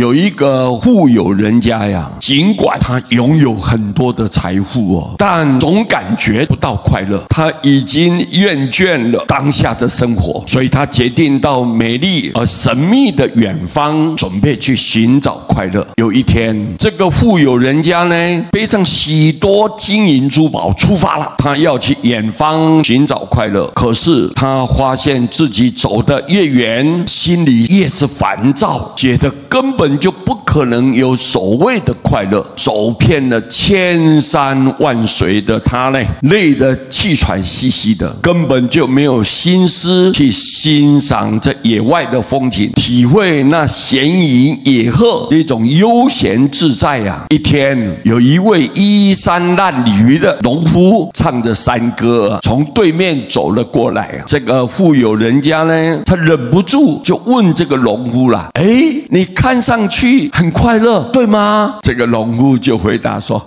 有一个富有人家呀，尽管他拥有很多的财富哦，但总感觉不到快乐。他已经厌倦了当下的生活，所以他决定到美丽而神秘的远方，准备去寻找快乐。有一天，这个富有人家呢，背上许多金银珠宝出发了，他要去远方寻找快乐。可是他发现自己走得越远，心里越是烦躁，觉得根本就不可能有所谓的快乐。走遍了千山万水的他呢，累得气喘吁吁的，根本就没有心思去欣赏这野外的风景，体会那闲云野鹤的一种悠闲自在呀。一天，有一位衣衫褴褛的农夫唱着山歌，从对面走了过来。这个富有人家呢，他忍不住就问这个农夫了：“哎，你看上去很快乐，对吗？”这个农夫就回答说：“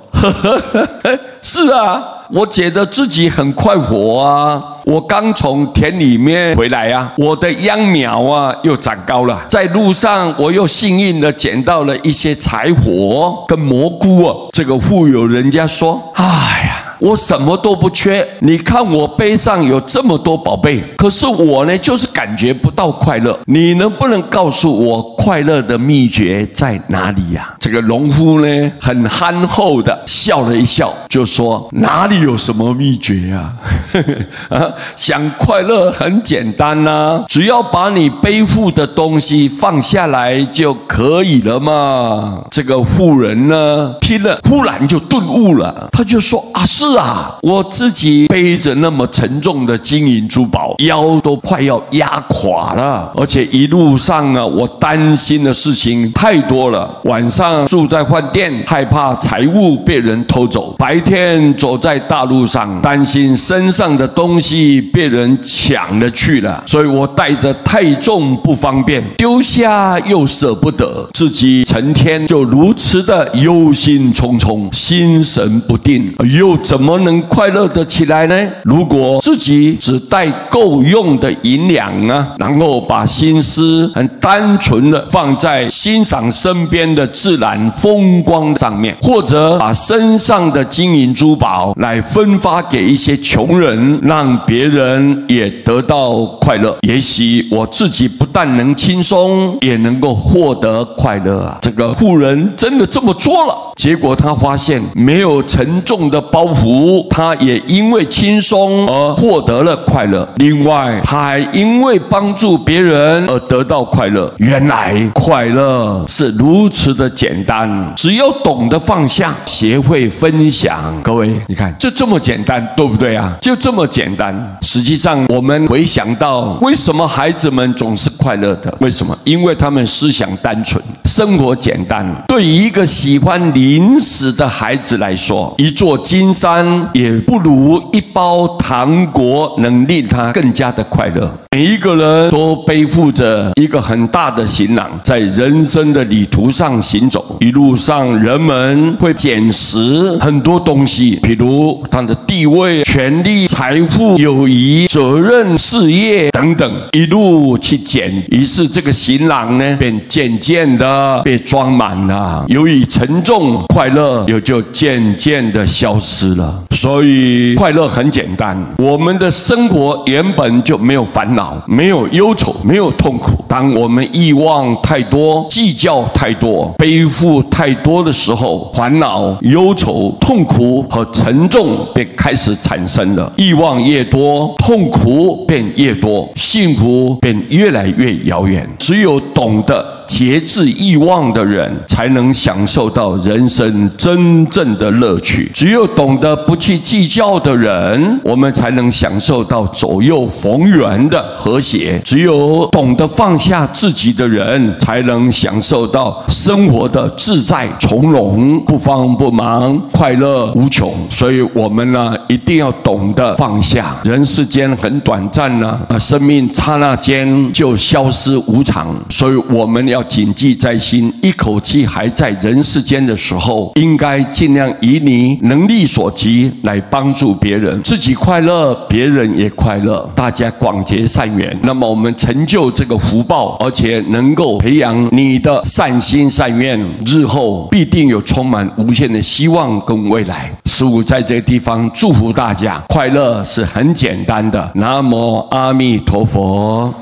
是啊，我觉得自己很快活啊。我刚从田里面回来啊，我的秧苗啊又长高了，在路上我又幸运的捡到了一些柴火跟蘑菇啊。”这个富有人家说：“哎呀，我什么都不缺，你看我背上有这么多宝贝，可是我呢，就是感觉不到快乐。你能不能告诉我快乐的秘诀在哪里呀？”这个农夫呢，很憨厚的笑了一笑，就说：“哪里有什么秘诀啊？想快乐很简单啊，只要把你背负的东西放下来就可以了嘛。”这个富人呢，听了忽然就顿悟了，他就说：“啊，是啊，我自己背着那么沉重的金银珠宝，腰都快要压垮了，而且一路上呢，我担心的事情太多了。晚上住在饭店，害怕财物被人偷走；白天走在大路上，担心身上的东西被人抢了去了，所以我带着太重不方便，丢下又舍不得，自己成天就如此的忧心忡忡，心神不定，又怎么能快乐得起来呢？如果自己只带够用的银两啊，然后把心思很单纯的放在欣赏身边的自然风光上面，或者把身上的金银珠宝来分发给一些穷人，让别人也得到快乐，也许我自己不但能轻松，也能够获得快乐啊！”这个富人真的这么做了，结果他发现没有沉重的包袱，他也因为轻松而获得了快乐。另外，他还因为帮助别人而得到快乐。原来快乐是如此的简单，只要懂得放下，学会分享。各位，你看，就这么简单，对不对啊？就这么简单。实际上，我们回想到为什么孩子们总是快乐的？为什么？因为他们思想单纯，生活简单。对于一个喜欢零食的孩子来说，一座金山也不如一包糖果能令他更加的快乐。每一个人都背负着一个很大的行囊，在人生的旅途上行走。一路上，人们会捡拾很多东西，比如他的地位、权力、财富、友谊、责任、事业等等，一路去捡。于是这个行囊呢，便渐渐的被装满了。由于沉重，快乐也就渐渐的消失了。所以快乐很简单，我们的生活原本就没有烦恼，没有忧愁，没有痛苦。当我们欲望太多，计较太多，背负太多的时候，烦恼、忧愁、痛苦和沉重便开始产生了。欲望越多，痛苦便越多，幸福便越来越遥远。只有懂得节制欲望的人，才能享受到人生真正的乐趣。只有懂得不去计较的人，我们才能享受到左右逢源的和谐。只有懂得放下自己的人，才能享受到生活的自在从容，不慌不忙，快乐无穷。所以我们呢，一定要懂得放下。人世间很短暂呢，生命刹那间就消失无常，所以我们要谨记在心，一口气还在人世间的时候，应该尽量以你能力所及来帮助别人，自己快乐，别人也快乐，大家广结善缘。那么我们成就这个福报，而且能够培养你的善心善愿，日后必定有充满无限的希望跟未来。师父在这个地方祝福大家，快乐是很简单的。南无阿弥陀佛。